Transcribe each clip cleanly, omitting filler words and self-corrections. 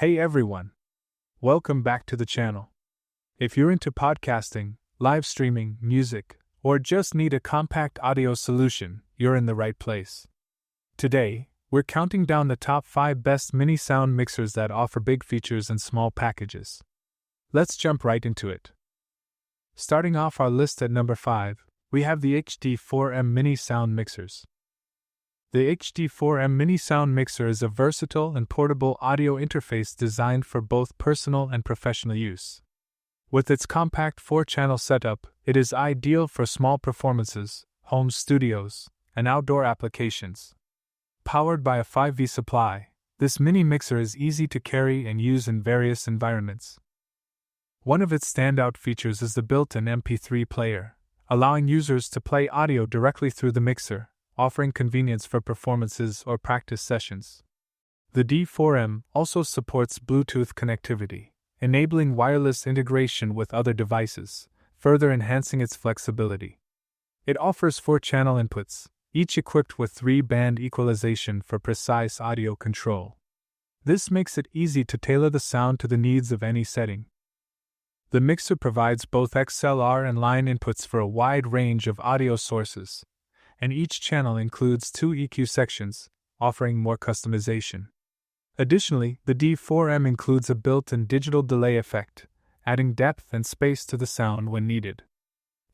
Hey everyone! Welcome back to the channel. If you're into podcasting, live streaming, music, or just need a compact audio solution, you're in the right place. Today, we're counting down the top 5 best mini sound mixers that offer big features and small packages. Let's jump right into it. Starting off our list at number 5, we have the Ikge D4M mini sound mixers. The Ikge D4M mini sound mixer is a versatile and portable audio interface designed for both personal and professional use. With its compact 4-channel setup, it is ideal for small performances, home studios, and outdoor applications. Powered by a 5V supply, this mini mixer is easy to carry and use in various environments. One of its standout features is the built-in MP3 player, allowing users to play audio directly through the mixer, offering convenience for performances or practice sessions. The D4M also supports Bluetooth connectivity, enabling wireless integration with other devices, further enhancing its flexibility. It offers 4-channel inputs, each equipped with 3-band equalization for precise audio control. This makes it easy to tailor the sound to the needs of any setting. The mixer provides both XLR and line inputs for a wide range of audio sources, and each channel includes 2 EQ sections, offering more customization. Additionally, the D4M includes a built-in digital delay effect, adding depth and space to the sound when needed.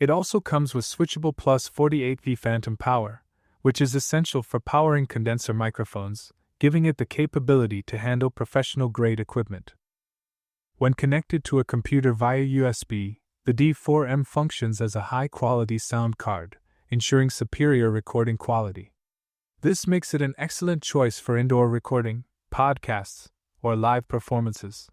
It also comes with switchable plus 48V phantom power, which is essential for powering condenser microphones, giving it the capability to handle professional-grade equipment. When connected to a computer via USB, the D4M functions as a high-quality sound card, ensuring superior recording quality. This makes it an excellent choice for indoor recording, podcasts, or live performances.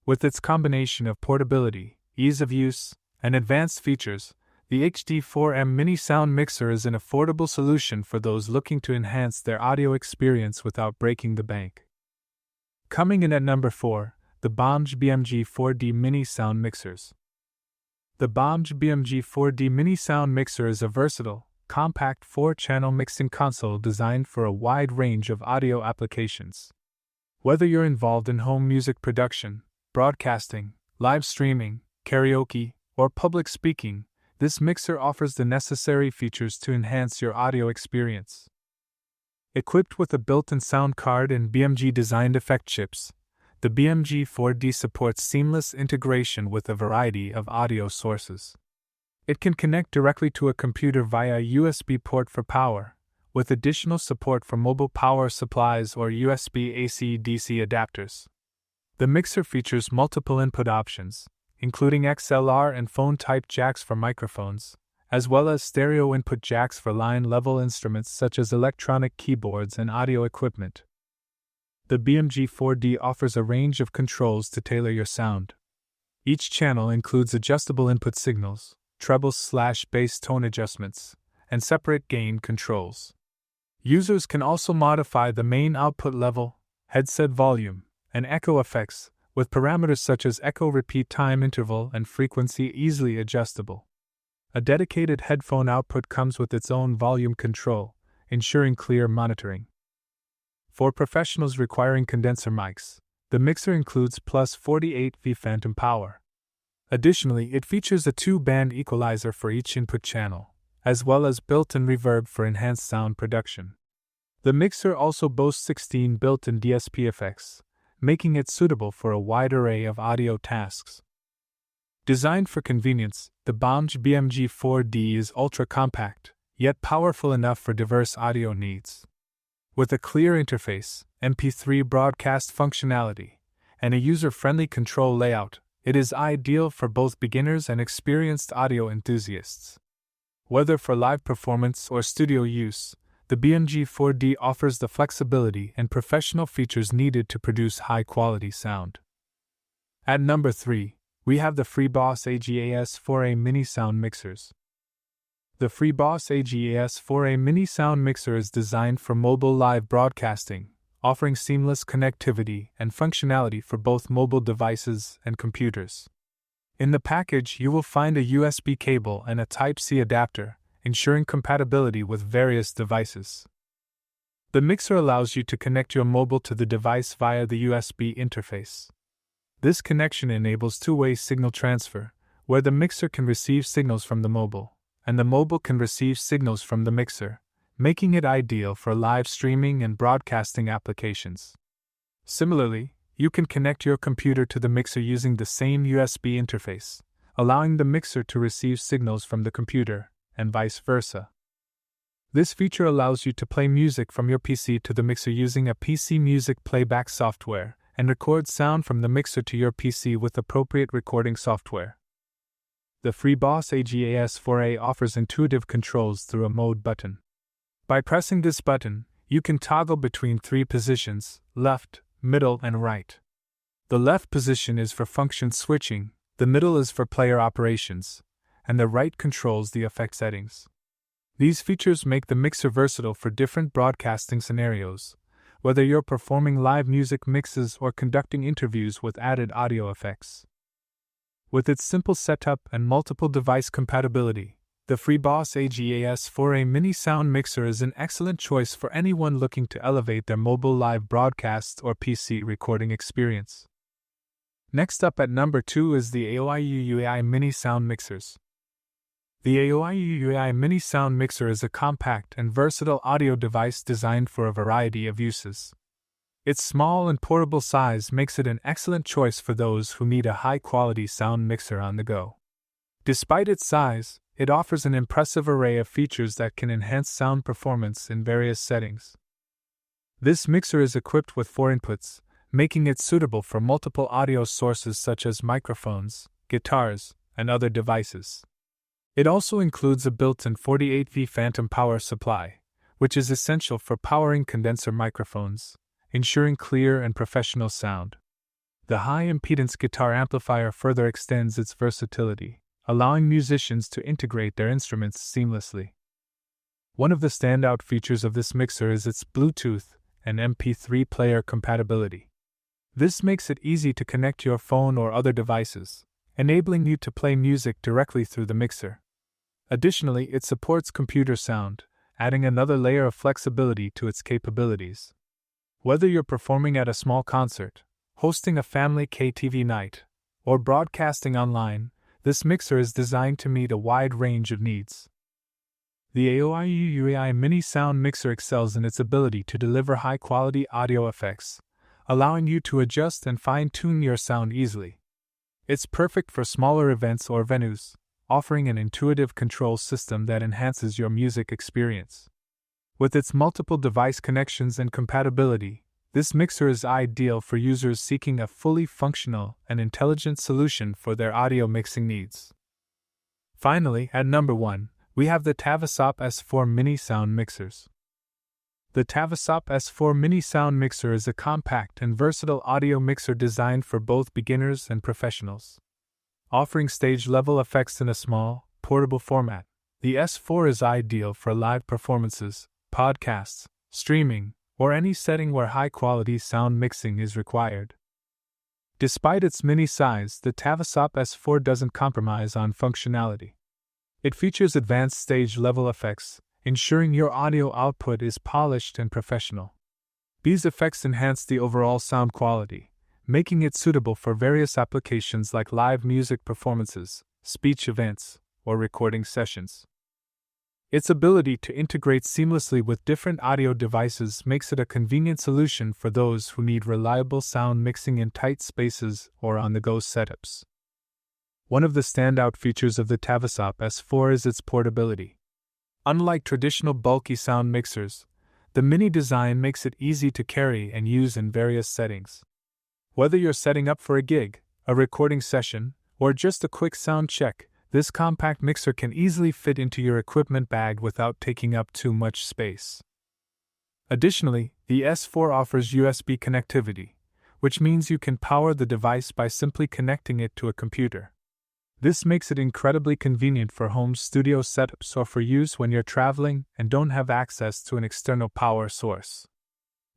With its combination of portability, ease of use, and advanced features, the Ikge D4M mini sound mixer is an affordable solution for those looking to enhance their audio experience without breaking the bank. Coming in at number 4, the Bomge BMG-04D mini sound mixers. The Bomge BMG-04D mini sound mixer is a versatile, compact 4-channel mixing console designed for a wide range of audio applications. Whether you're involved in home music production, broadcasting, live streaming, karaoke, or public speaking, this mixer offers the necessary features to enhance your audio experience. Equipped with a built-in sound card and BMG-designed effect chips, the BMG-04D supports seamless integration with a variety of audio sources. It can connect directly to a computer via a USB port for power, with additional support for mobile power supplies or USB AC/DC adapters. The mixer features multiple input options, including XLR and phone-type jacks for microphones, as well as stereo input jacks for line-level instruments such as electronic keyboards and audio equipment. The BMG-04D offers a range of controls to tailor your sound. Each channel includes adjustable input signals, treble/bass tone adjustments, and separate gain controls. Users can also modify the main output level, headset volume, and echo effects, with parameters such as echo repeat time interval and frequency easily adjustable. A dedicated headphone output comes with its own volume control, ensuring clear monitoring. For professionals requiring condenser mics, the mixer includes plus 48V phantom power. Additionally, it features a 2-band equalizer for each input channel, as well as built-in reverb for enhanced sound production. The mixer also boasts 16 built-in DSP effects, making it suitable for a wide array of audio tasks. Designed for convenience, the Bomge BMG-04D is ultra-compact, yet powerful enough for diverse audio needs. With a clear interface, MP3 broadcast functionality, and a user-friendly control layout, it is ideal for both beginners and experienced audio enthusiasts. Whether for live performance or studio use, the BMG-04D offers the flexibility and professional features needed to produce high-quality sound. At number 3, we have the Freeboss AG-AS04A mini sound mixers. The Freeboss AG-AS04A mini sound mixer is designed for mobile live broadcasting, offering seamless connectivity and functionality for both mobile devices and computers. In the package, you will find a USB cable and a Type-C adapter, ensuring compatibility with various devices. The mixer allows you to connect your mobile to the device via the USB interface. This connection enables two-way signal transfer, where the mixer can receive signals from the mobile, and the mobile can receive signals from the mixer, making it ideal for live streaming and broadcasting applications. Similarly, you can connect your computer to the mixer using the same USB interface, allowing the mixer to receive signals from the computer, and vice versa. This feature allows you to play music from your PC to the mixer using a PC music playback software, and record sound from the mixer to your PC with appropriate recording software. The Freeboss AG-AS04A offers intuitive controls through a mode button. By pressing this button, you can toggle between three positions: left, middle, and right. The left position is for function switching, the middle is for player operations, and the right controls the effect settings. These features make the mixer versatile for different broadcasting scenarios, whether you're performing live music mixes or conducting interviews with added audio effects. With its simple setup and multiple device compatibility, the Freeboss AG-AS04A mini sound mixer is an excellent choice for anyone looking to elevate their mobile live broadcast or PC recording experience. Next up at number 2 is the Aoieuuai mini sound mixers. The Aoieuuai mini sound mixer is a compact and versatile audio device designed for a variety of uses. Its small and portable size makes it an excellent choice for those who need a high-quality sound mixer on the go. Despite its size, it offers an impressive array of features that can enhance sound performance in various settings. This mixer is equipped with 4 inputs, making it suitable for multiple audio sources such as microphones, guitars, and other devices. It also includes a built-in 48V phantom power supply, which is essential for powering condenser microphones, ensuring clear and professional sound. The high-impedance guitar amplifier further extends its versatility, allowing musicians to integrate their instruments seamlessly. One of the standout features of this mixer is its Bluetooth and MP3 player compatibility. This makes it easy to connect your phone or other devices, enabling you to play music directly through the mixer. Additionally, it supports computer sound, adding another layer of flexibility to its capabilities. Whether you're performing at a small concert, hosting a family KTV night, or broadcasting online, this mixer is designed to meet a wide range of needs. The Aoieuuai mini sound mixer excels in its ability to deliver high-quality audio effects, allowing you to adjust and fine-tune your sound easily. It's perfect for smaller events or venues, offering an intuitive control system that enhances your music experience. With its multiple device connections and compatibility, this mixer is ideal for users seeking a fully functional and intelligent solution for their audio mixing needs. Finally, at number 1, we have the Tavosop S4 mini sound mixers. The Tavosop S4 mini sound mixer is a compact and versatile audio mixer designed for both beginners and professionals. Offering stage-level effects in a small, portable format, the S4 is ideal for live performances, podcasts, streaming, or any setting where high-quality sound mixing is required. Despite its mini size, the Tavosop S4 doesn't compromise on functionality. It features advanced stage-level effects, ensuring your audio output is polished and professional. These effects enhance the overall sound quality, making it suitable for various applications like live music performances, speech events, or recording sessions. Its ability to integrate seamlessly with different audio devices makes it a convenient solution for those who need reliable sound mixing in tight spaces or on-the-go setups. One of the standout features of the Tavosop S4 is its portability. Unlike traditional bulky sound mixers, the mini design makes it easy to carry and use in various settings. Whether you're setting up for a gig, a recording session, or just a quick sound check, this compact mixer can easily fit into your equipment bag without taking up too much space. Additionally, the S4 offers USB connectivity, which means you can power the device by simply connecting it to a computer. This makes it incredibly convenient for home studio setups or for use when you're traveling and don't have access to an external power source.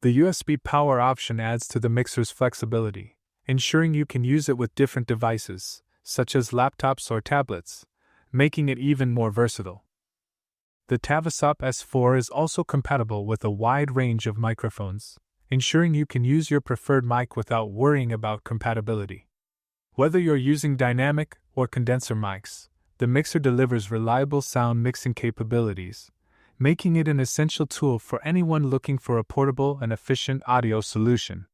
The USB power option adds to the mixer's flexibility, ensuring you can use it with different devices, such as laptops or tablets, making it even more versatile. The Tavosop S4 is also compatible with a wide range of microphones, ensuring you can use your preferred mic without worrying about compatibility. Whether you're using dynamic or condenser mics, the mixer delivers reliable sound mixing capabilities, making it an essential tool for anyone looking for a portable and efficient audio solution.